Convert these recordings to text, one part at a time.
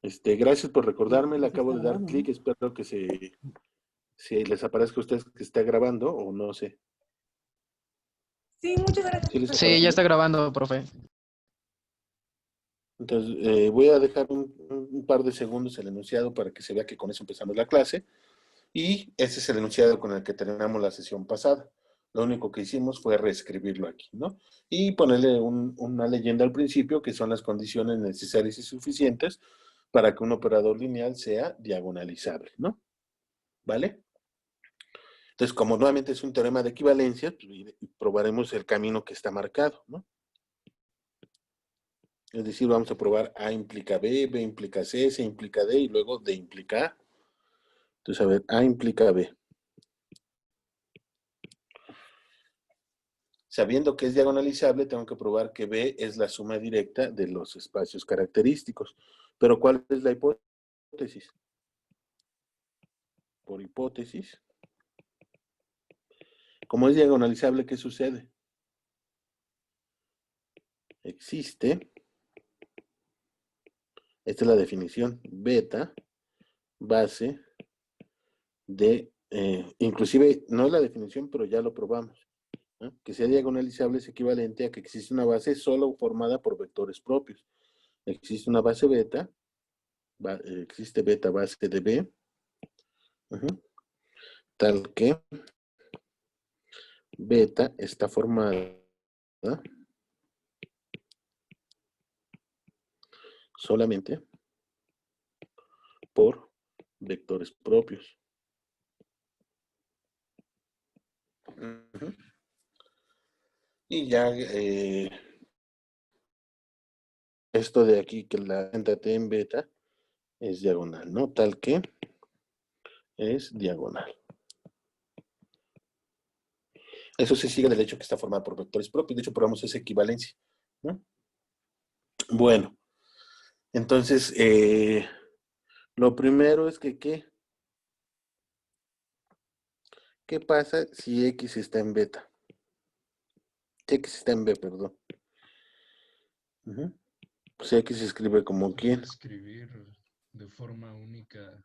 Gracias por recordarme, le Sí acabo está de dar grabando, clic, ¿no? espero que se les aparezca a ustedes que está grabando o no sé. Sí, muchas gracias, ¿Sí les profesor. Sí, ya apareció? está grabando, profe. Entonces, voy a dejar un par de segundos el enunciado para que se vea que con eso empezamos la clase. Y ese es el enunciado con el que terminamos la sesión pasada. Lo único que hicimos fue reescribirlo aquí, ¿no? Y ponerle una leyenda al principio, que son las condiciones necesarias y suficientes para que un operador lineal sea diagonalizable, ¿no? ¿Vale? Entonces, como nuevamente es un teorema de equivalencia, pues, probaremos el camino que está marcado, ¿no? Es decir, vamos a probar A implica B, B implica C, C implica D y luego D implica A. Entonces, a ver, A implica B. Sabiendo que es diagonalizable, tengo que probar que B es la suma directa de los espacios característicos. Pero ¿cuál es la hipótesis? Por hipótesis, como es diagonalizable, ¿qué sucede? Existe, esta es la definición, beta, base de, inclusive no es la definición, pero ya lo probamos, ¿no? Que sea diagonalizable es equivalente a que existe una base solo formada por vectores propios. Existe una base beta, existe beta base de B, tal que beta está formada solamente por vectores propios. Y ya esto de aquí, que la lambda t en beta es diagonal, ¿no? Tal que es diagonal. Eso se sigue del hecho que está formada por vectores propios. De hecho, probamos esa equivalencia, ¿no? Bueno, entonces, lo primero es que, ¿qué pasa si X está en beta? X está en B, perdón. Pues X se escribe como quién. Escribir de forma única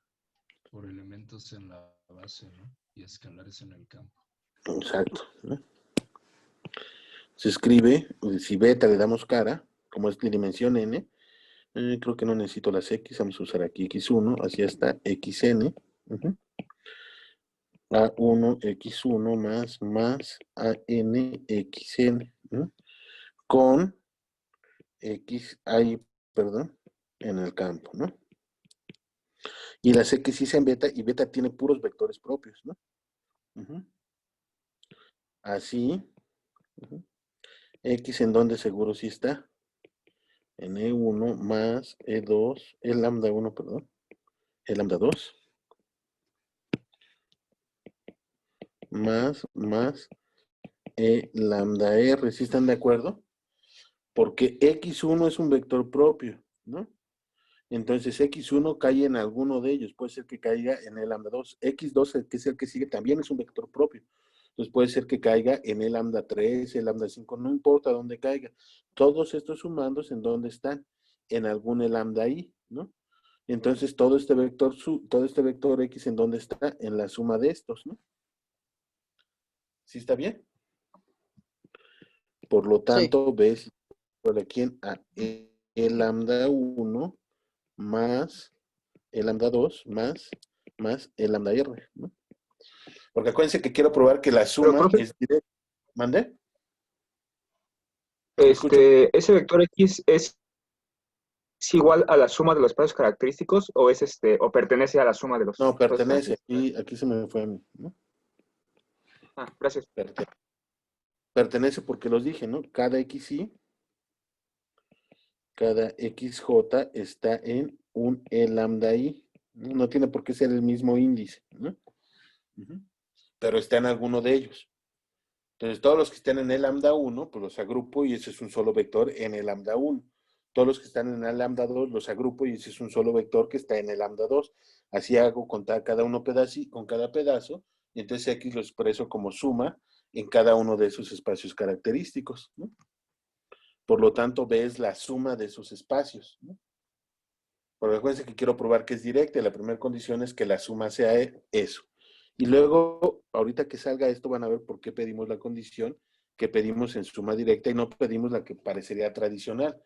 por elementos en la base, ¿no? Y escalares en el campo. Exacto, ¿no? Se escribe, si beta le damos cara, como es de dimensión n, creo que no necesito las x, vamos a usar aquí x1, así está, xn, a1, x1 más an, xn, con x ahí, perdón, en el campo, ¿no? Y las x sí en beta, y beta tiene puros vectores propios, ¿no? Así, x en donde seguro sí está, en E1 más E2, el lambda 1, perdón, el lambda 2, más E lambda R, ¿sí están de acuerdo? Porque X1 es un vector propio, ¿no? Entonces X1 cae en alguno de ellos, puede ser que caiga en el lambda 2. X2, que es el que sigue, también es un vector propio. Entonces puede ser que caiga en el lambda 3, el lambda 5, no importa dónde caiga. Todos estos sumandos, ¿en dónde están? En algún lambda I, ¿no? Entonces todo este vector X, ¿en dónde está? En la suma de estos, ¿no? ¿Sí está bien? Por lo tanto, B es igual a quién? A E lambda 1 más E lambda 2 más E lambda R, ¿no? Porque acuérdense que quiero probar que la Pero, suma profe, es directa. ¿Mande? Escucho. ¿ese vector X es igual a la suma de los espacios característicos o es o pertenece a la suma de los No, espacios pertenece. característicos? Aquí se me fue a mí, ¿no? Gracias. Pertenece porque los dije, ¿no? Cada XY, cada XJ está en un E lambda I. No tiene por qué ser el mismo índice, ¿no? Pero está en alguno de ellos. Entonces, todos los que estén en el lambda 1, pues los agrupo y ese es un solo vector en el lambda 1. Todos los que están en el lambda 2 los agrupo y ese es un solo vector que está en el lambda 2. Así hago con cada uno con cada pedazo, y entonces X lo expreso como suma en cada uno de esos espacios característicos, ¿no? Por lo tanto, B es la suma de esos espacios, ¿no? Porque acuérdense que quiero probar que es directa y la primera condición es que la suma sea eso. Y luego, ahorita que salga esto, van a ver por qué pedimos la condición que pedimos en suma directa y no pedimos la que parecería tradicional,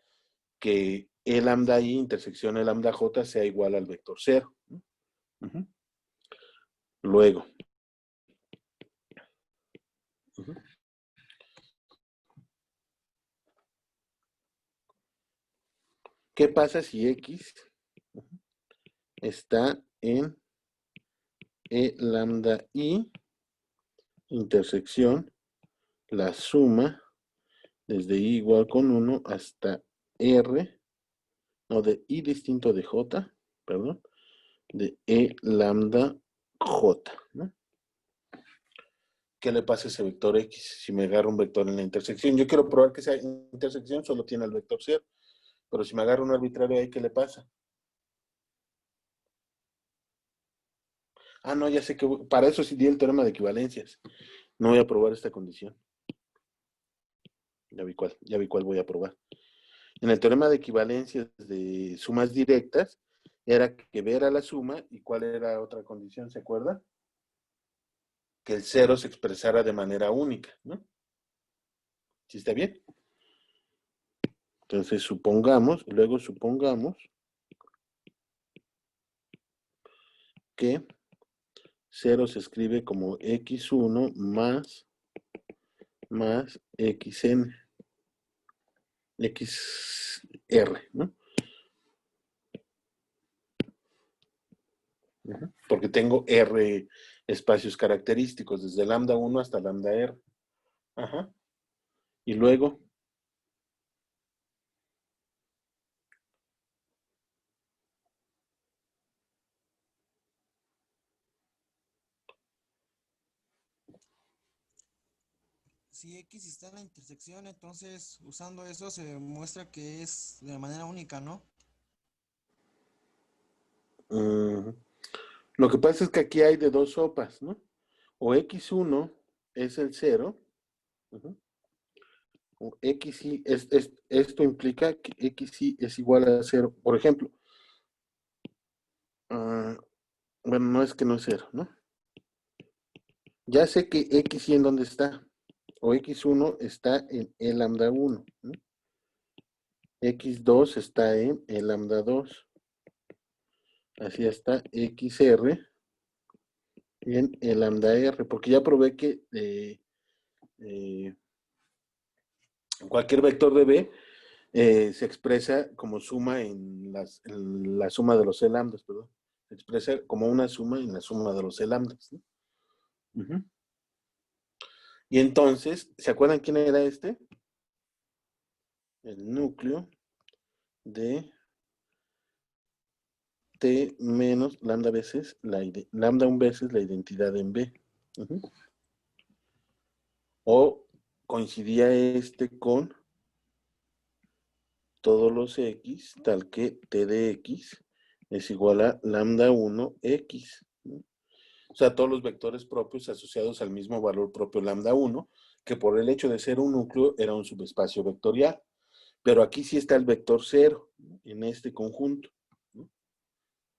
que E lambda I intersección E lambda J sea igual al vector 0. Uh-huh. Luego. Uh-huh. ¿Qué pasa si X está en E lambda I intersección la suma desde I igual con 1 hasta R, no, de I distinto de J, perdón, de E lambda J, ¿no? ¿Qué le pasa a ese vector X si me agarro un vector en la intersección? Yo quiero probar que esa intersección solo tiene el vector 0, pero si me agarro un arbitrario ahí, ¿qué le pasa? Ah, no, ya sé que para eso sí di el teorema de equivalencias. No voy a probar esta condición. Ya vi cuál voy a probar. En el teorema de equivalencias de sumas directas, era que B era la suma, y ¿cuál era otra condición? ¿Se acuerda? Que el 0 se expresara de manera única, ¿no? ¿Sí está bien? Entonces luego supongamos que 0 se escribe como x1 más xn, xr, ¿no? Porque tengo r espacios característicos, desde lambda 1 hasta lambda r. Ajá. Y luego, Si X está en la intersección, entonces usando eso se muestra que es de manera única, ¿no? lo que pasa es que aquí hay de dos sopas, ¿no? O x1 es el 0, o xy, esto implica que xy es igual a 0. Por ejemplo, bueno, no es que no es 0, ¿no? Ya sé que xy en dónde está, o x1 está en E lambda 1, ¿no? x2 está en E lambda 2, así está xr en E lambda r, porque ya probé que cualquier vector de B se expresa como suma en la suma de los E lambdas, perdón. Se expresa como una suma en la suma de los E lambdas, ¿no? Uh-huh. Y entonces, ¿se acuerdan quién era este? El núcleo de T menos lambda veces, lambda un veces la identidad en B. Uh-huh. O coincidía este con todos los X, tal que T de X es igual a lambda 1 X, ¿no? O sea, todos los vectores propios asociados al mismo valor propio lambda 1, que por el hecho de ser un núcleo era un subespacio vectorial. Pero aquí sí está el vector 0, ¿no? En este conjunto, ¿no?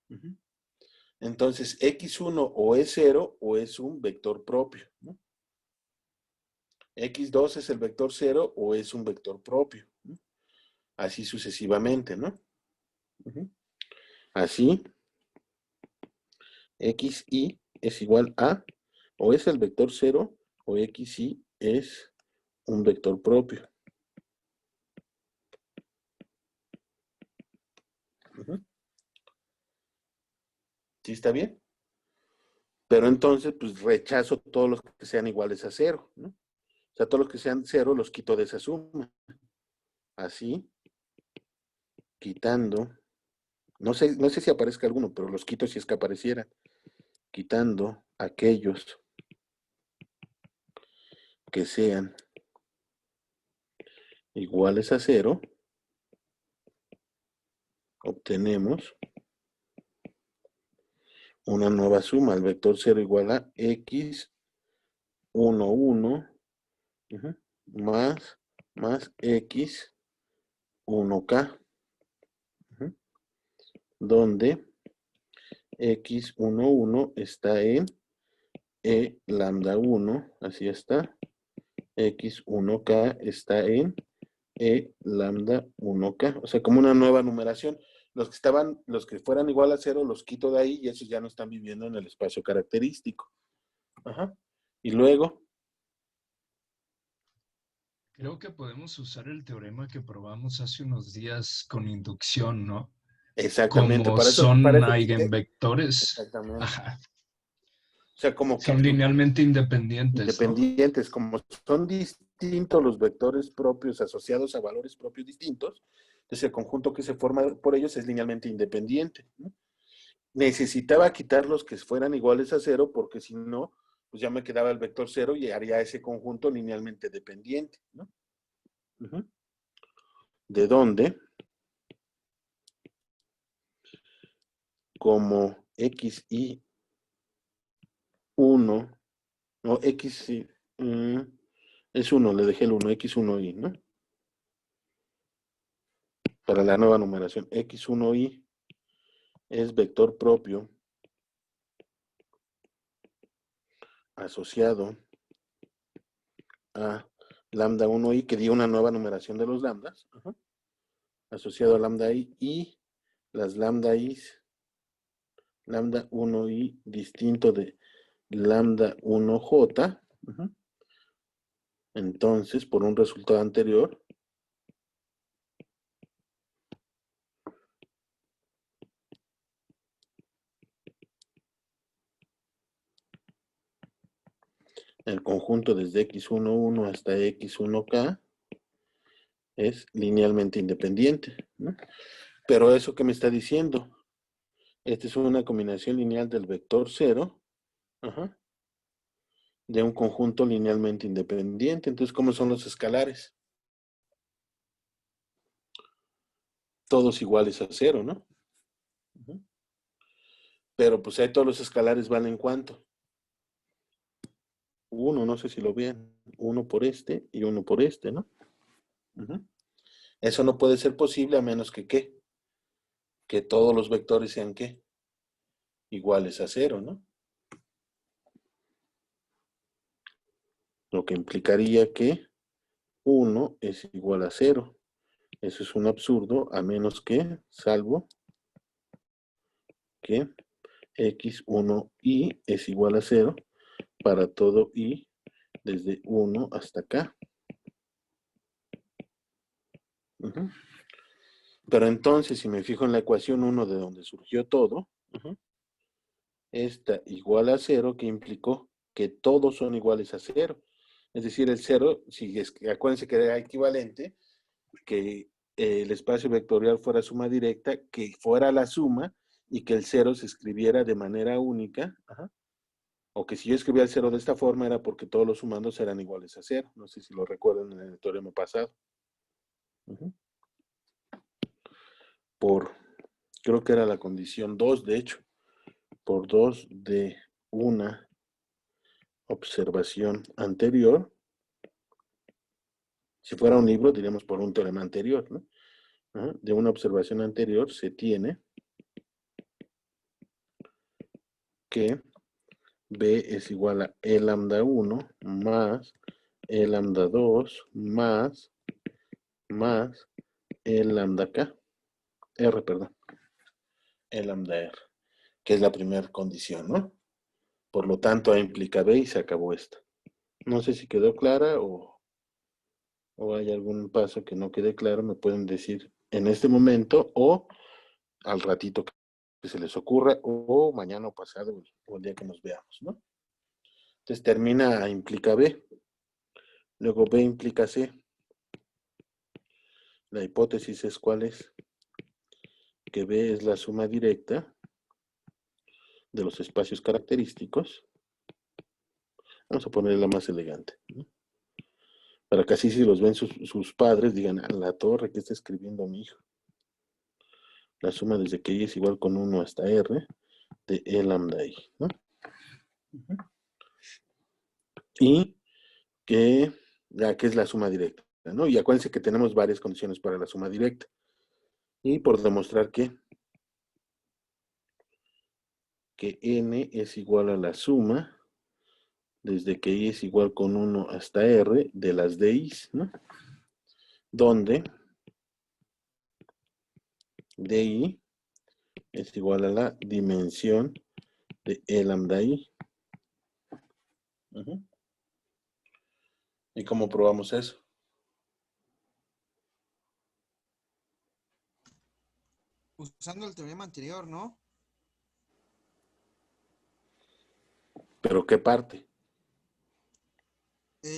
Uh-huh. Entonces, x1 o es 0 o es un vector propio, ¿no? x2 es el vector 0 o es un vector propio, ¿no? Así sucesivamente, ¿no? Uh-huh. Así, xy es igual a, o es el vector 0, o xy es un vector propio. Uh-huh. ¿Sí está bien? Pero entonces, pues rechazo todos los que sean iguales a 0, ¿no? O sea, todos los que sean 0 los quito de esa suma. Así, quitando, no sé si aparezca alguno, pero los quito si es que apareciera. Quitando aquellos que sean iguales a 0, obtenemos una nueva suma. El vector 0 igual a x 1, 1, más x 1k, donde x11 está en E lambda 1, así está. X1K está en E lambda 1K, o sea, como una nueva numeración. Los que fueran igual a 0, los quito de ahí y esos ya no están viviendo en el espacio característico. Ajá. Y luego, Creo que podemos usar el teorema que probamos hace unos días con inducción, ¿no? exactamente, Como para son eso quité. eigenvectores, Exactamente. ajá, O sea, como que son linealmente independientes, ¿no? independientes, como son distintos los vectores propios asociados a valores propios distintos, entonces el conjunto que se forma por ellos es linealmente independiente, ¿no? Necesitaba quitar los que fueran iguales a 0 porque si no, pues ya me quedaba el vector 0 y haría ese conjunto linealmente dependiente, ¿no? ¿De dónde? Como x y 1, no, x y, es 1, le dejé el 1, x1y, ¿no? Para la nueva numeración, x1y es vector propio asociado a lambda 1i, que dio una nueva numeración de los lambdas, asociado a lambda i y las lambda i's, lambda 1i distinto de lambda 1j, entonces por un resultado anterior, el conjunto desde x11 hasta x1k es linealmente independiente, ¿no? Pero eso que me está diciendo, esta es una combinación lineal del vector 0, de un conjunto linealmente independiente. Entonces, ¿cómo son los escalares? Todos iguales a 0, ¿no? Pero pues ahí todos los escalares valen ¿cuánto? 1, no sé si lo vean. 1 por este y 1 por este, ¿no? Eso no puede ser posible a menos que ¿qué? Que todos los vectores sean ¿qué? Iguales a 0, ¿no? Lo que implicaría que 1 es igual a 0. Eso es un absurdo, a menos que, salvo que x1y es igual a 0 para todo i desde 1 hasta acá. Pero entonces, si me fijo en la ecuación 1 de donde surgió todo, esta igual a 0, que implicó que todos son iguales a 0. Es decir, el 0, si es, acuérdense que era equivalente, que el espacio vectorial fuera suma directa, que fuera la suma y que el 0 se escribiera de manera única, o que si yo escribía el 0 de esta forma era porque todos los sumandos eran iguales a 0. No sé si lo recuerdan en el teorema pasado. Creo que era la condición 2, de hecho, por 2 de una observación anterior. Si fuera un libro, diríamos por un teorema anterior, ¿no? De una observación anterior se tiene que B es igual a E lambda 1 más E lambda 2 más E lambda K. R, perdón. E lambda R, que es la primera condición, ¿no? Por lo tanto, A implica B y se acabó esta. No sé si quedó clara o hay algún paso que no quede claro, me pueden decir en este momento o al ratito que se les ocurra o mañana o pasado o el día que nos veamos, ¿no? Entonces termina A implica B, luego B implica C. La hipótesis es ¿cuál es? Que B es la suma directa de los espacios característicos. Vamos a ponerla la más elegante, ¿no? Para que así si los ven sus padres digan, a la torre, ¿qué está escribiendo mi hijo? La suma desde que y es igual con 1 hasta R de E lambda I, ¿no? Y que es la suma directa, ¿no? Y acuérdense que tenemos varias condiciones para la suma directa. Y por demostrar que que n es igual a la suma desde que i es igual con 1 hasta r de las de i's, ¿no? Donde di es igual a la dimensión de E lambda I. Ujú. ¿Y cómo probamos eso? Usando el teorema anterior, ¿no? ¿Pero qué parte?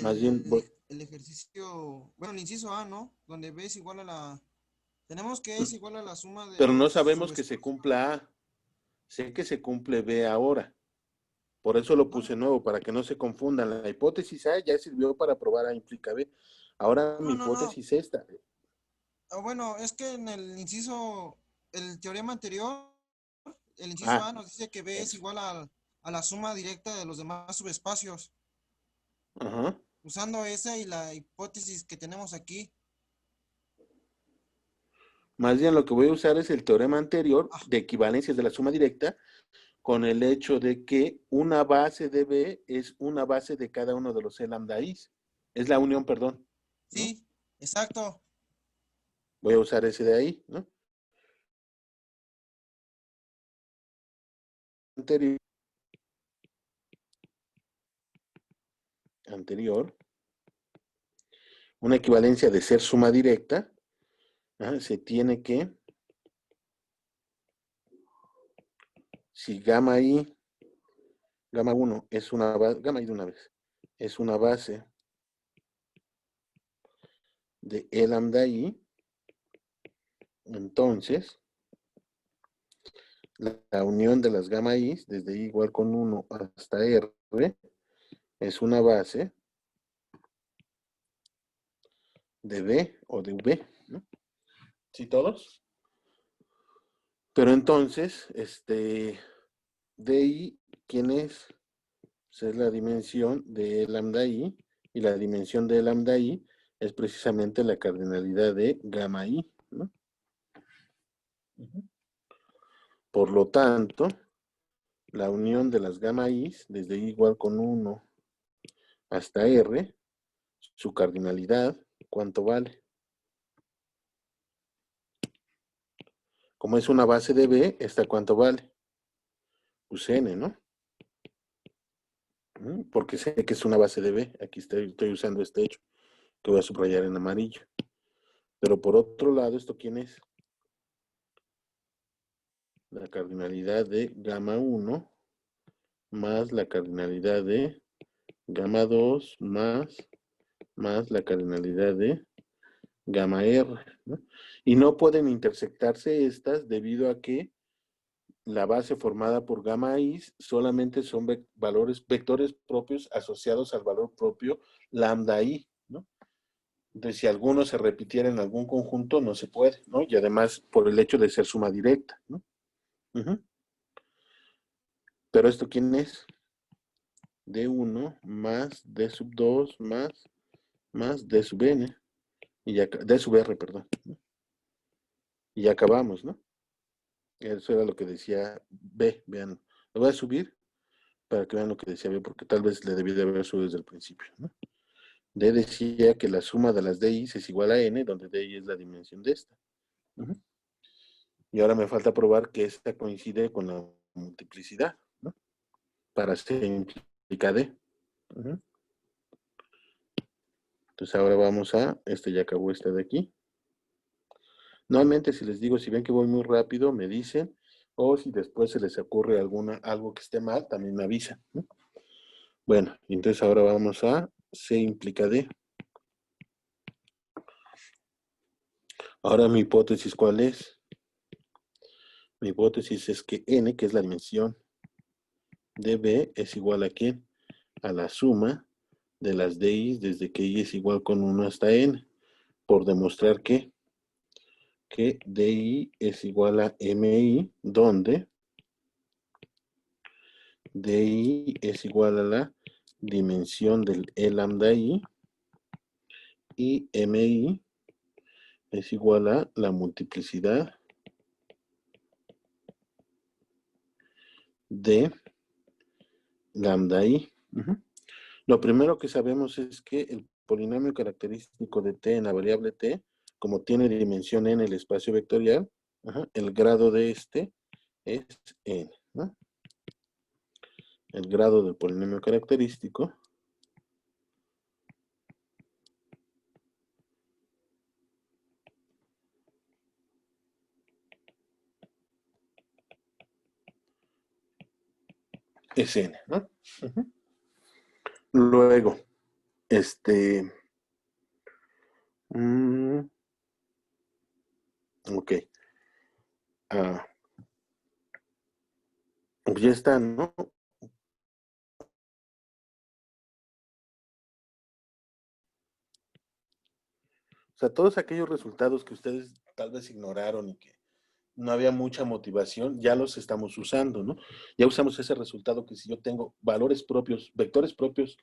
Más bien, El ejercicio, bueno, el inciso A, ¿no? Donde B es igual a la... Tenemos que es igual a la suma de pero no los sabemos que se cumpla A. Sé que se cumple B ahora. Por eso lo puse nuevo, para que no se confundan. La hipótesis A ya sirvió para probar A implica B. Ahora mi No. hipótesis es esta. Bueno, es que en el inciso, el teorema anterior, el inciso Ah, A nos dice que B es eso. igual a la suma directa de los demás subespacios. Ajá. Usando esa y la hipótesis que tenemos aquí. Más bien lo que voy a usar es el teorema anterior Ah, de equivalencias de la suma directa con el hecho de que una base de B es una base de cada uno de los E lambda I's. Es la unión, perdón, ¿no? sí, exacto. Voy a usar ese de ahí, ¿no? Anterior. Una equivalencia de ser suma directa. Se tiene que, si gamma I, gamma 1 es una base, gamma I de una vez, es una base de E lambda I, entonces la unión de las gamma I desde I igual con 1 hasta R es una base de B o de V, ¿no? ¿Sí todos? Pero entonces, DI, ¿quién es? Pues es la dimensión de lambda I, y la dimensión de lambda I es precisamente la cardinalidad de gamma I, ¿no? Por lo tanto, la unión de las gamma I desde I igual con 1 hasta R, su cardinalidad, ¿cuánto vale? Como es una base de B, ¿esta cuánto vale? Pues N, ¿no? Porque sé que es una base de B. Aquí estoy usando este hecho, que voy a subrayar en amarillo. Pero por otro lado, ¿esto quién es? La cardinalidad de gamma 1 más la cardinalidad de gamma 2 más la cardinalidad de gamma R, ¿no? Y no pueden intersectarse estas debido a que la base formada por gamma I solamente son vectores propios asociados al valor propio lambda I, ¿no? Entonces, si alguno se repitiera en algún conjunto, no se puede, ¿no? Y además, por el hecho de ser suma directa, ¿no? Pero ¿esto quién es? D1 más D sub 2 más D sub N. Y ya, D sub R, perdón. Y ya acabamos, ¿no? Eso era lo que decía B, vean. Lo voy a subir para que vean lo que decía B, porque tal vez le debí de haber subido desde el principio, ¿no? D decía que la suma de las DI es igual a N, donde DI es la dimensión de esta. Y ahora me falta probar que esta coincide con la multiplicidad, ¿no? Para C implica D. Entonces ahora vamos a, ya acabó esta de aquí. Nuevamente, si les digo, si ven que voy muy rápido, me dicen, o si después se les ocurre algo que esté mal, también me avisan, ¿no? Bueno, entonces ahora vamos a C implica D. Ahora mi hipótesis, ¿cuál es? Mi hipótesis es que N, que es la dimensión de B, es igual a ¿quién? A la suma de las DI desde que I es igual con 1 hasta N, por demostrar que DI es igual a MI, donde DI es igual a la dimensión del E lambda I y MI es igual a la multiplicidad de lambda i. Lo primero que sabemos es que el polinomio característico de t en la variable t, como tiene dimensión n en el espacio vectorial, el grado de este es n, ¿no? El grado del polinomio característico es n, ¿no? Luego, ok. Pues ya está, ¿no? O sea, todos aquellos resultados que ustedes tal vez ignoraron y que no había mucha motivación, ya los estamos usando, ¿no? Ya usamos ese resultado que si yo tengo valores propios, vectores propios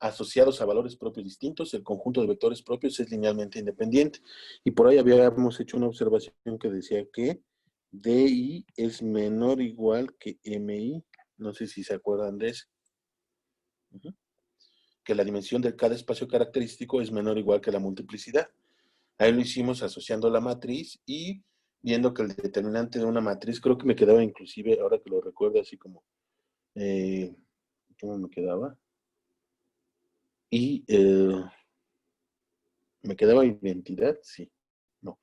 asociados a valores propios distintos, el conjunto de vectores propios es linealmente independiente. Y por ahí habíamos hecho una observación que decía que DI es menor o igual que MI. No sé si se acuerdan de eso. Que la dimensión de cada espacio característico es menor o igual que la multiplicidad. Ahí lo hicimos asociando la matriz y viendo que el determinante de una matriz, creo que me quedaba inclusive, ahora que lo recuerdo así como, ¿cómo me quedaba? Y me quedaba identidad, sí, no,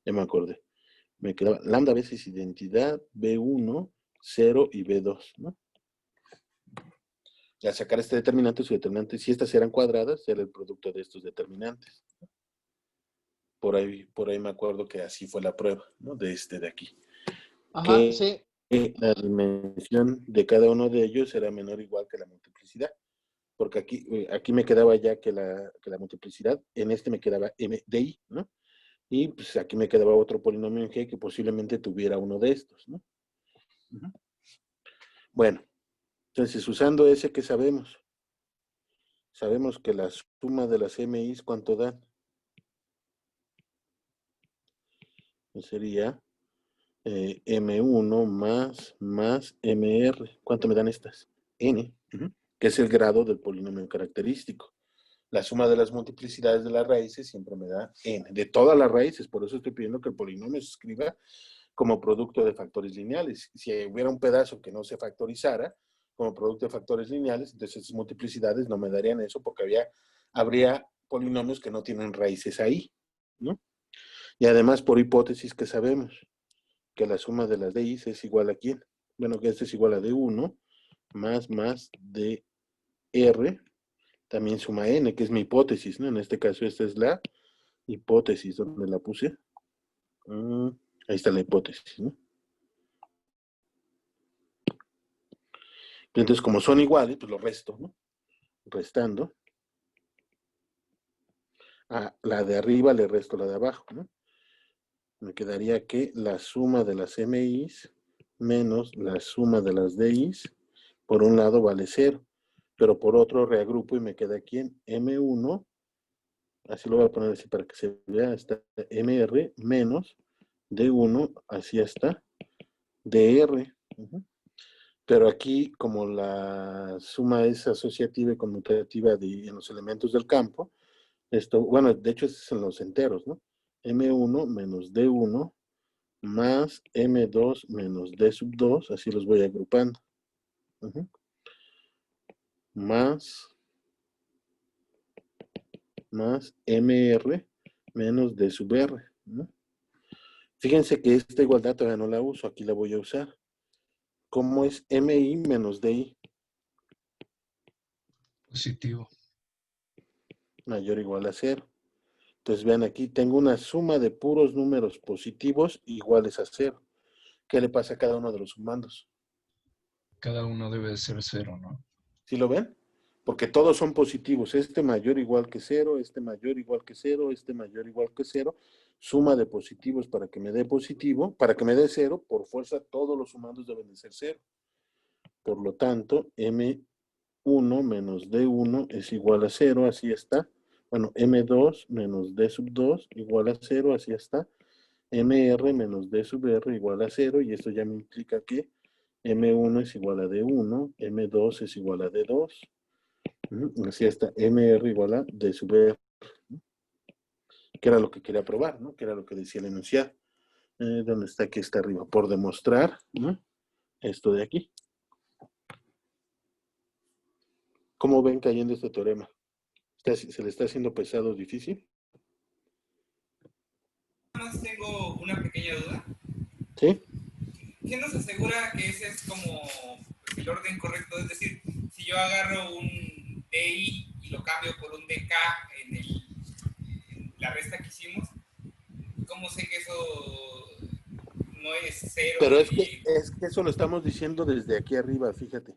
ya me acordé. Me quedaba lambda veces identidad, B1, 0 y B2, ¿no? Y al sacar este determinante, su determinante, si estas eran cuadradas, era el producto de estos determinantes. Por ahí me acuerdo que así fue la prueba, ¿no? De de aquí. Ajá, Que sí. la dimensión de cada uno de ellos era menor o igual que la multiplicidad. Porque aquí me quedaba ya que la multiplicidad, en este me quedaba m de i, ¿no? Y pues aquí me quedaba otro polinomio en G que posiblemente tuviera uno de estos, ¿no? Bueno, entonces usando ese, ¿qué sabemos? Sabemos que la suma de las MIs, ¿cuánto dan? Sería M1 más MR. ¿Cuánto me dan estas? N, que es el grado del polinomio característico. La suma de las multiplicidades de las raíces siempre me da n, de todas las raíces. Por eso estoy pidiendo que el polinomio se escriba como producto de factores lineales. Si hubiera un pedazo que no se factorizara como producto de factores lineales, entonces esas multiplicidades no me darían eso porque habría polinomios que no tienen raíces ahí, ¿no? Y además, por hipótesis que sabemos que la suma de las DIs es igual a ¿quién? Bueno, que este es igual a D1 más DR, también suma n, que es mi hipótesis, ¿no? En este caso, esta es la hipótesis, ¿dónde la puse? Ahí está la hipótesis, ¿no? Entonces, como son iguales, pues lo resto, ¿no? Restando. A la de arriba le resto la de abajo, ¿no? Me quedaría que la suma de las MIs menos la suma de las DIs, por un lado vale 0, pero por otro reagrupo y me queda aquí en M1, así lo voy a poner así para que se vea, está MR menos D1, así está, DR. Pero aquí, como la suma es asociativa y conmutativa en los elementos del campo, bueno, de hecho es en los enteros, ¿no? M1 menos D1 más M2 menos D sub 2, así los voy agrupando. Más MR menos D sub R, ¿no? Fíjense que esta igualdad todavía no la uso, aquí la voy a usar. ¿Cómo es MI menos DI? Positivo. Mayor o igual a 0. Entonces vean aquí, tengo una suma de puros números positivos iguales a 0. ¿Qué le pasa a cada uno de los sumandos? Cada uno debe ser 0, ¿no? ¿Sí lo ven? Porque todos son positivos. Este mayor igual que 0, este mayor igual que 0, este mayor igual que 0. Suma de positivos para que me dé positivo. Para que me dé 0, por fuerza todos los sumandos deben de ser 0. Por lo tanto, M1 menos D1 es igual a 0, así está. Bueno, M2 menos D sub 2 igual a 0, así está. MR menos D sub R igual a 0, y esto ya me implica que M1 es igual a D1, M2 es igual a D2. Así está, MR igual a D sub R, ¿no? Que era lo que quería probar, ¿no? Que era lo que decía el enunciado. ¿Dónde está? Aquí está arriba. Por demostrar, ¿no? Esto de aquí. ¿Cómo ven cayendo este teorema? ¿Se le está haciendo pesado o difícil? Nada más tengo una pequeña duda. ¿Sí? ¿Qué nos asegura que ese es como pues, el orden correcto? Es decir, si yo agarro un DI y lo cambio por un DK en la resta que hicimos, ¿cómo sé que eso no es cero? Pero es que eso lo estamos diciendo desde aquí arriba, fíjate.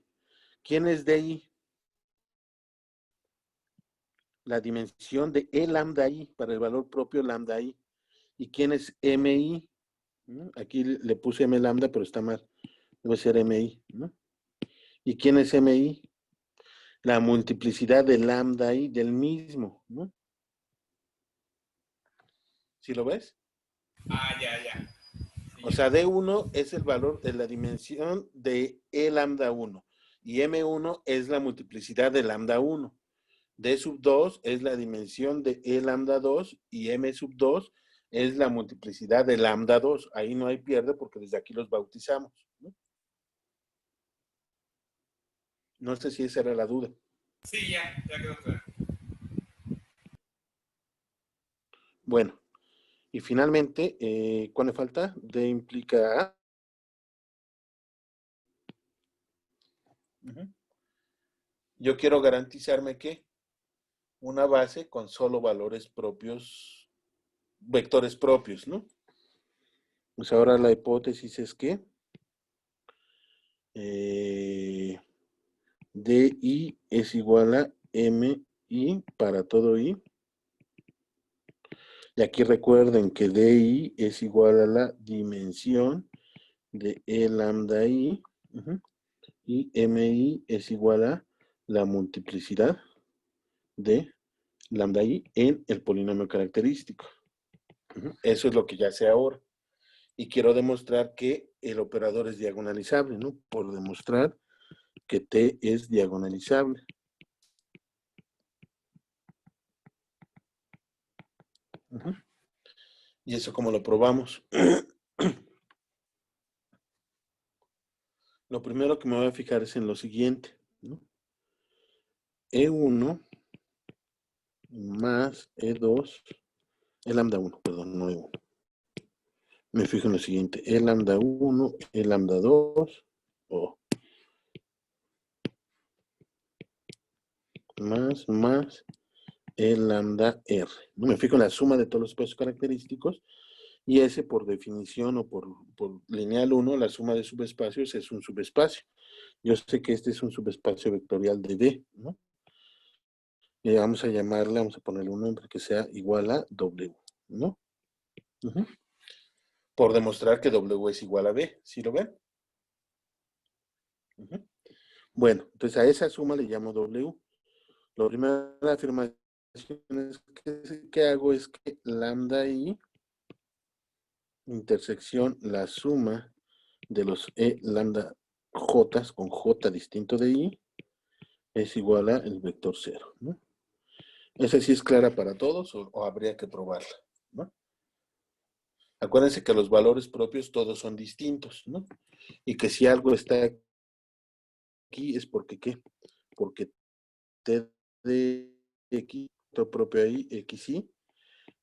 ¿Quién es DI? La dimensión de E lambda I para el valor propio lambda I. ¿Y quién es MI? ¿No? Aquí le puse M lambda, pero está mal. Debe ser MI, ¿no? ¿Y quién es MI? La multiplicidad de lambda I del mismo, ¿no? ¿Sí lo ves? Ah, ya. Sí, O sea, D1 es el valor de la dimensión de E lambda 1 y M1 es la multiplicidad de lambda 1. D sub 2 es la dimensión de E lambda 2 y M sub 2 es la multiplicidad de lambda 2. Ahí no hay pierde porque desde aquí los bautizamos, ¿no? No sé si esa era la duda. sí, ya quedó claro. Bueno, y finalmente, ¿cuál le falta? D implica A. Yo quiero garantizarme que una base con solo valores propios, vectores propios, ¿no? Pues ahora la hipótesis es que DI es igual a MI para todo I. Y aquí recuerden que DI es igual a la dimensión de E lambda I. Y MI es igual a la multiplicidad de lambda I en el polinomio característico. Eso es lo que ya sé ahora. Y quiero demostrar que el operador es diagonalizable, ¿no? Por demostrar que T es diagonalizable. ¿Y eso cómo lo probamos? Lo primero que me voy a fijar es en lo siguiente, ¿no? E1 más E2, E lambda 1, perdón, no E1. Me fijo en lo siguiente, E lambda 1, E lambda 2, más E lambda R. ¿No? Me fijo en la suma de todos los espacios característicos y ese por definición o por lineal 1, la suma de subespacios es un subespacio. Yo sé que este es un subespacio vectorial de D, ¿no? Y vamos a llamarle, vamos a ponerle un nombre que sea igual a W, ¿no? Por demostrar que W es igual a B, ¿sí lo ven? Bueno, entonces a esa suma le llamo W. La primera afirmación que hago es que lambda I intersección la suma de los E lambda J con J distinto de I es igual a el vector 0, ¿no? ¿Esa sí es clara para todos o habría que probarla, ¿no? Acuérdense que los valores propios todos son distintos, ¿no? Y que si algo está aquí es porque ¿qué? Porque T de X, vector propio ahí, XY,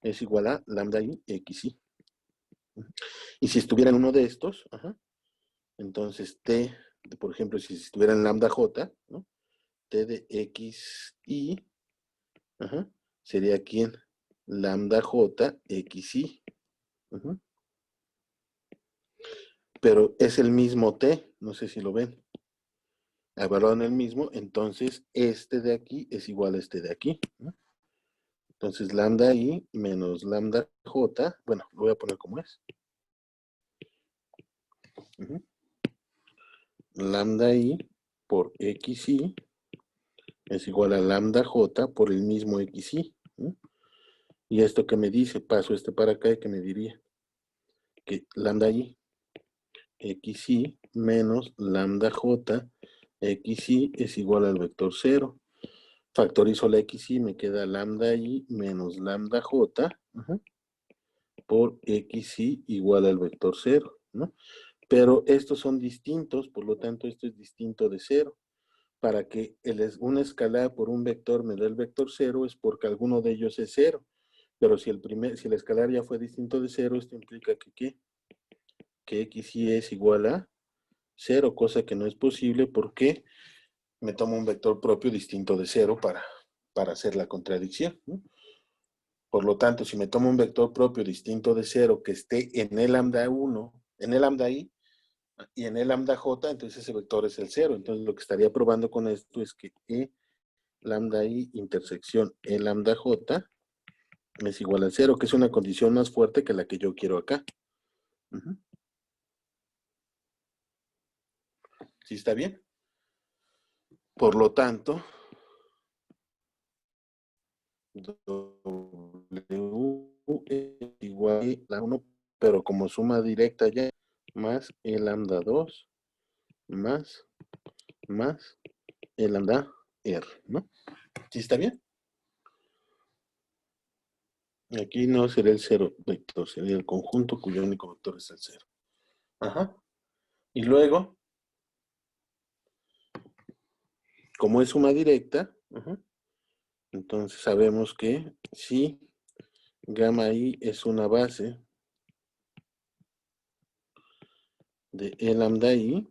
es igual a lambda I, XY. Y si estuviera en uno de estos, entonces T, por ejemplo, si estuviera en lambda J, ¿no? T de XY, sería ¿quién? Lambda J, XY. Pero es el mismo T, no sé si lo ven. Evaluado en el mismo, entonces este de aquí es igual a este de aquí, ¿no? Entonces lambda I menos lambda J, bueno, lo voy a poner como es. Lambda I por XY es igual a lambda J por el mismo XY, ¿no? Y esto que me dice, paso este para acá y que me diría que lambda I XY menos lambda J XY es igual al vector 0. Factorizo la XY, me queda lambda I menos lambda J por XY igual al vector 0, ¿no? Pero estos son distintos, por lo tanto esto es distinto de 0. Para que una escalar por un vector me dé el vector 0 es porque alguno de ellos es 0. Pero si el escalar ya fue distinto de 0, esto implica que ¿qué? Que XY es igual a 0, cosa que no es posible porque me tomo un vector propio distinto de 0 para hacer la contradicción, ¿no? Por lo tanto, si me tomo un vector propio distinto de 0 que esté en el lambda 1, en el lambda I y en el lambda J, entonces ese vector es el 0. Entonces lo que estaría probando con esto es que E lambda I intersección E lambda J es igual al 0, que es una condición más fuerte que la que yo quiero acá. ¿Sí está bien? Por lo tanto, W es igual a 1, pero como suma directa ya, más E lambda 2, más E lambda R, ¿no? ¿Sí está bien? Aquí no sería el 0 vector, sería el conjunto cuyo único vector es el 0. Ajá. Y luego, como es suma directa, entonces sabemos que si gamma I es una base de E lambda I,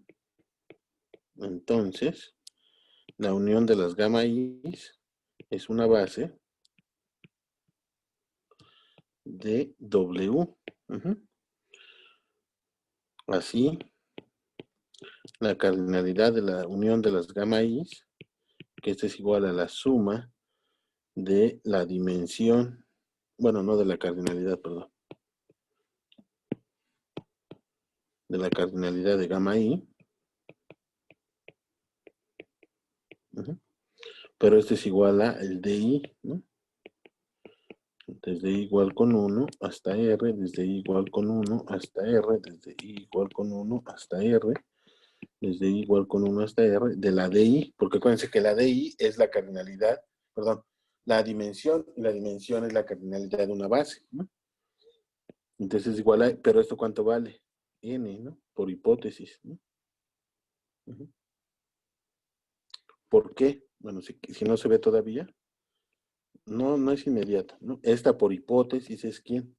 entonces la unión de las gamma I es una base de W. Así, la cardinalidad de la unión de las gamma I, que esta es igual a la suma de la dimensión, bueno, no de la cardinalidad, perdón, de la cardinalidad de gamma I, pero este es igual a el DI, ¿no? Desde I igual con 1 hasta R, desde I igual con 1 hasta R, desde I igual con 1 hasta R, desde I igual con 1 hasta R, de la DI, porque acuérdense que la DI es la cardinalidad, perdón, la dimensión, y la dimensión es la cardinalidad de una base, ¿no? Entonces es igual a, pero ¿esto cuánto vale? N, ¿no? Por hipótesis, ¿no? ¿Por qué? Bueno, si no se ve todavía, no es inmediata, ¿no? Esta por hipótesis es ¿quién?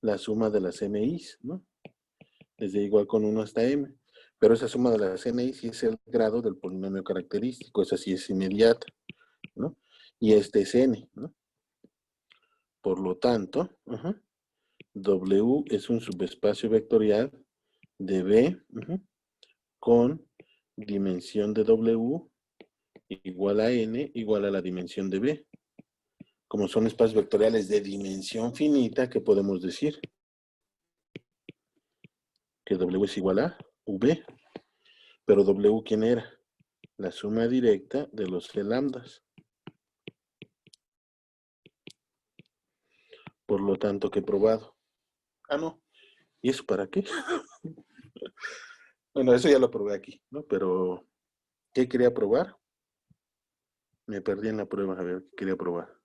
La suma de las MIs, ¿no? Desde igual con 1 hasta M. Pero esa suma de las MIs sí es el grado del polinomio característico, esa sí es inmediata, ¿no? Y este es N, ¿no? Por lo tanto, W es un subespacio vectorial de B con dimensión de W igual a N igual a la dimensión de B. Como son espacios vectoriales de dimensión finita, ¿qué podemos decir? Que W es igual a V. Pero W, ¿quién era? La suma directa de los C lambdas. Por lo tanto, que he probado. Ah, no. ¿Y eso para qué? Bueno, eso ya lo probé aquí, ¿no? Pero, ¿qué quería probar? Me perdí en la prueba, a ver, ¿qué quería probar?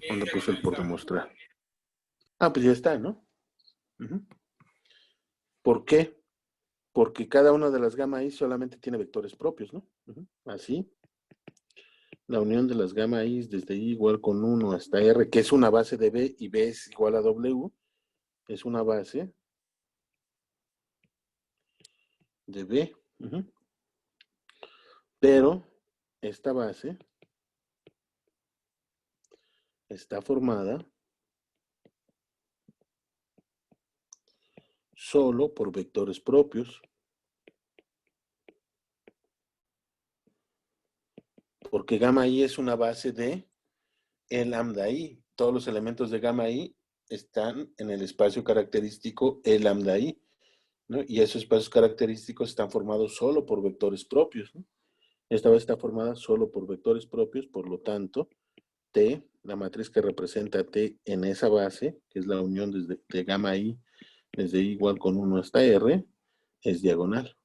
¿Dónde puse el por demostrar? Ah, pues ya está, ¿no? ¿Por qué? Porque cada una de las gamma I solamente tiene vectores propios, ¿no? Así. La unión de las gamma I desde I igual con 1 hasta R, que es una base de B, y B es igual a W, es una base de B. Pero esta base está formada solo por vectores propios. Porque gamma I es una base de E lambda I. Todos los elementos de gamma I están en el espacio característico E lambda I, ¿no? Y esos espacios característicos están formados solo por vectores propios, ¿no? Esta base está formada solo por vectores propios, por lo tanto, T, la matriz que representa T en esa base, que es la unión de gamma I desde I igual con 1 hasta R, es diagonal.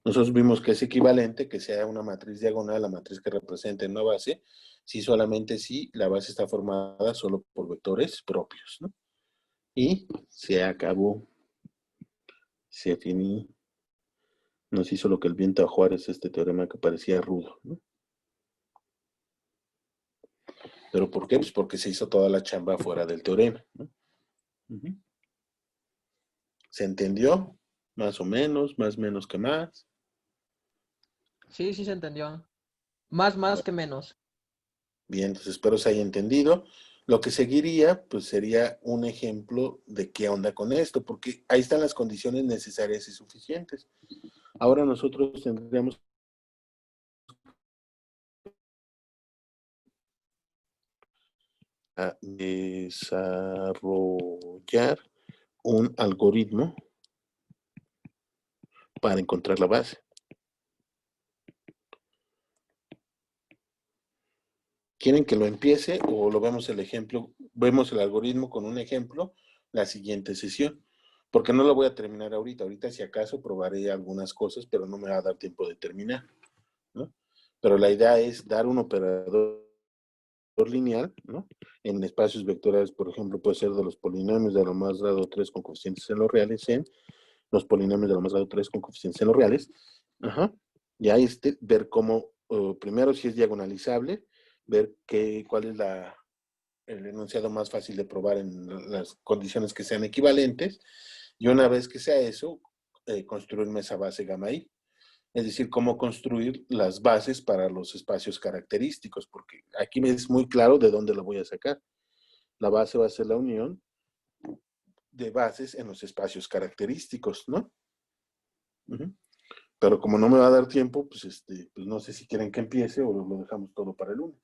Nosotros vimos que es equivalente que sea una matriz diagonal a la matriz que representa una base, si solamente si la base está formada solo por vectores propios, ¿no? Y se acabó. Se finí. Nos hizo lo que el viento a Juárez, este teorema que parecía rudo, ¿no? ¿Pero por qué? Pues porque se hizo toda la chamba fuera del teorema, ¿no? Uh-huh. ¿Se entendió? Más o menos que más. Sí, sí se entendió. Más que menos. Bien, entonces espero se haya entendido. Lo que seguiría, pues sería un ejemplo de qué onda con esto, porque ahí están las condiciones necesarias y suficientes. Ahora nosotros tendríamos a desarrollar un algoritmo para encontrar la base. ¿Quieren que lo empiece o lo vemos el ejemplo? Vemos el algoritmo con un ejemplo la siguiente sesión, porque no lo voy a terminar ahorita. Ahorita si acaso probaré algunas cosas, pero no me va a dar tiempo de terminar, ¿no? Pero la idea es dar un operador lineal, ¿no? En espacios vectoriales, por ejemplo, puede ser de los polinomios de lo más grado 3 con coeficientes en los reales en los polinomios de lo más grado 3 con coeficientes en los reales. Ajá. Y ahí ver cómo, primero si es diagonalizable, ver cuál es el enunciado más fácil de probar en las condiciones que sean equivalentes, y una vez que sea eso, construirme esa base gamma I. Es decir, cómo construir las bases para los espacios característicos, porque aquí me es muy claro de dónde la voy a sacar. La base va a ser la unión de bases en los espacios característicos, ¿no? Uh-huh. Pero como no me va a dar tiempo, pues, pues no sé si quieren que empiece o lo dejamos todo para el lunes.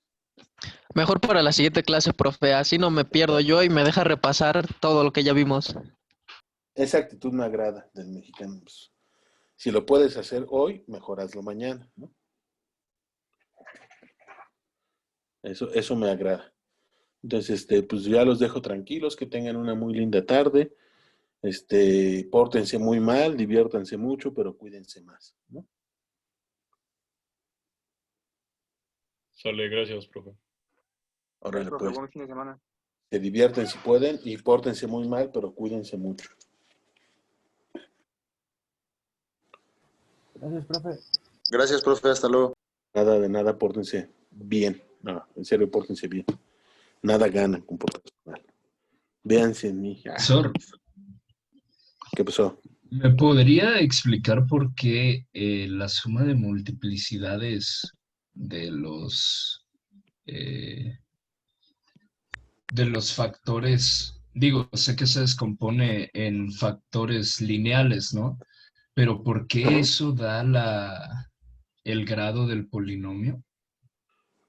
Mejor para la siguiente clase, profe. Así no me pierdo yo y me deja repasar todo lo que ya vimos. Esa actitud me agrada del mexicano. Pues, si lo puedes hacer hoy, mejor hazlo mañana, ¿no? Eso me agrada. Entonces, pues ya los dejo tranquilos, que tengan una muy linda tarde. Pórtense muy mal, diviértanse mucho, pero cuídense más, ¿no? Sale, gracias, profe. Órale, Profe, pues, buen fin de semana. se divierten si pueden y pórtense muy mal, pero cuídense mucho. Gracias, profe. Gracias, profe. Hasta luego. Nada de nada, pórtense bien. No, en serio, pórtense bien. Nada ganan con portarse mal. Véanse en mí. Profesor, ¿Qué pasó? ¿me podría explicar por qué la suma de multiplicidades de los factores, digo, sé que se descompone en factores lineales, ¿no? Pero ¿por qué eso da el grado del polinomio?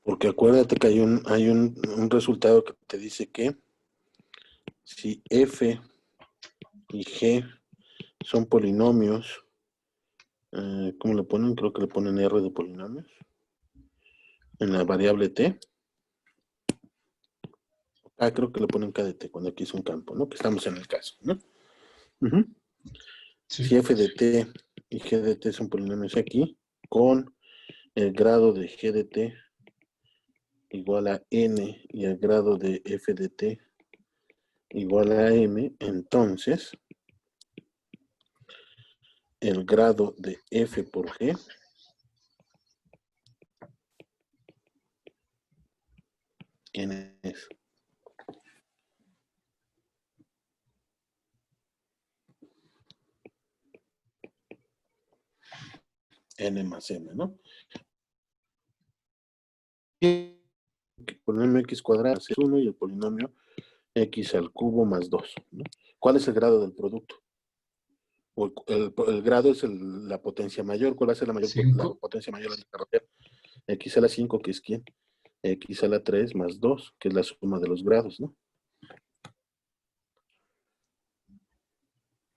Porque acuérdate que hay un resultado que te dice que si f y g son polinomios, ¿cómo le ponen? Creo que le ponen r de polinomios en la variable t. Creo que le ponen k de t cuando aquí es un campo, ¿no? Que estamos en el caso, ¿no? Uh-huh. Sí. Si f de t y g de t son polinomios aquí, con el grado de g de t igual a n y el grado de f de t igual a m, entonces el grado de f por g n es. N más m, ¿no? El polinomio x cuadrado es 1 y el polinomio x al cubo más 2, ¿no? ¿Cuál es el grado del producto? O el grado es la potencia mayor. ¿Cuál va a ser la potencia mayor a desarrollar? X a la 5, que es ¿quién? X a la 3 más 2, que es la suma de los grados, ¿no?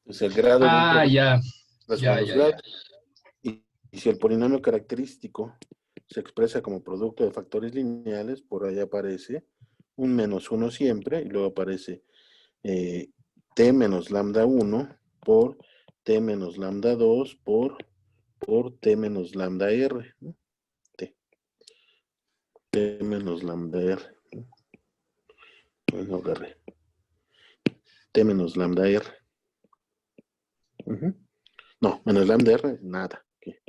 Entonces el grado de un producto, Ya. la suma de los grados. Y si el polinomio característico se expresa como producto de factores lineales, por ahí aparece un menos 1 siempre, y luego aparece T menos lambda 1 por T menos lambda 2 por T menos lambda R, ¿no? T menos lambda R, ¿no? Bueno, R. T menos lambda R. No, menos lambda R, nada. ¿Qué?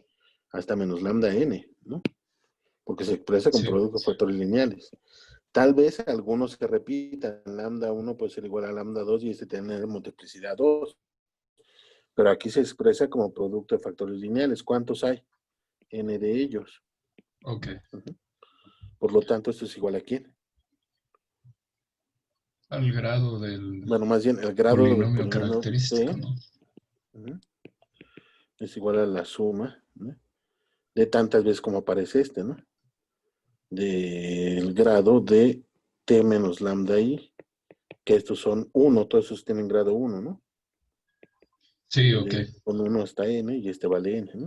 Hasta menos lambda N, ¿no? Porque se expresa con Sí. productos factores lineales. Tal vez algunos se repitan. Lambda 1 puede ser igual a lambda 2 y tener multiplicidad 2. Pero aquí se expresa como producto de factores lineales. ¿Cuántos hay? N de ellos. Ok. Por lo tanto, esto es igual a ¿quién? Al grado del Bueno, más bien el grado del polinomio polinomio característico, T ¿no? es igual a la suma, ¿no?, de tantas veces como aparece ¿no? Del grado de T menos lambda I, que estos son 1, todos esos tienen grado 1, ¿no? Sí, ok. Con 1 hasta N y este vale N, ¿no?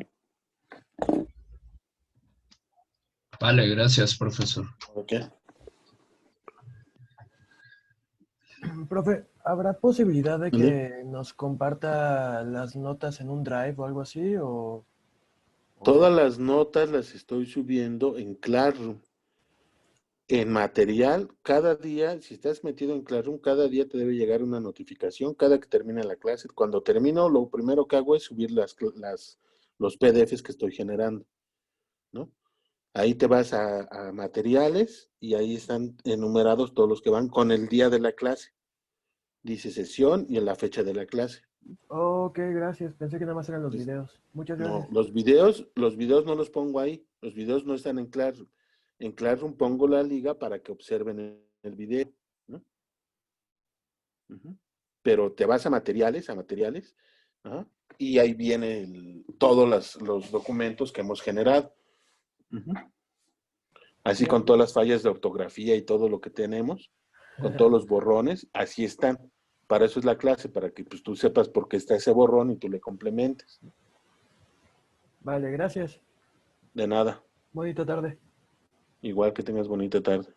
Vale, gracias, profesor. Ok. Profe, ¿habrá posibilidad de ¿Mande? que nos comparta las notas en un drive o algo así? ¿O Todas las notas las estoy subiendo en Classroom. En material, cada día, si estás metido en Classroom, cada día te debe llegar una notificación cada que termina la clase. Cuando termino, lo primero que hago es subir los PDFs que estoy generando, ¿no? Ahí te vas a materiales y ahí están enumerados todos los que van con el día de la clase. Dice sesión y en la fecha de la clase. Ok, gracias. Pensé que nada más eran los Es- videos. Muchas No, gracias. los videos no los pongo ahí. Los videos no están en Classroom. En Classroom pongo la liga para que observen el video, ¿no? Pero te vas a materiales, ¿ah? Y ahí vienen todos los documentos que hemos generado. Así con todas las fallas de ortografía y todo lo que tenemos, con todos los borrones, así están. Para eso es la clase, para que pues, tú sepas por qué está ese borrón y tú le complementes. Vale, gracias. De nada. Bonita tarde. Igual que tengas bonita tarde.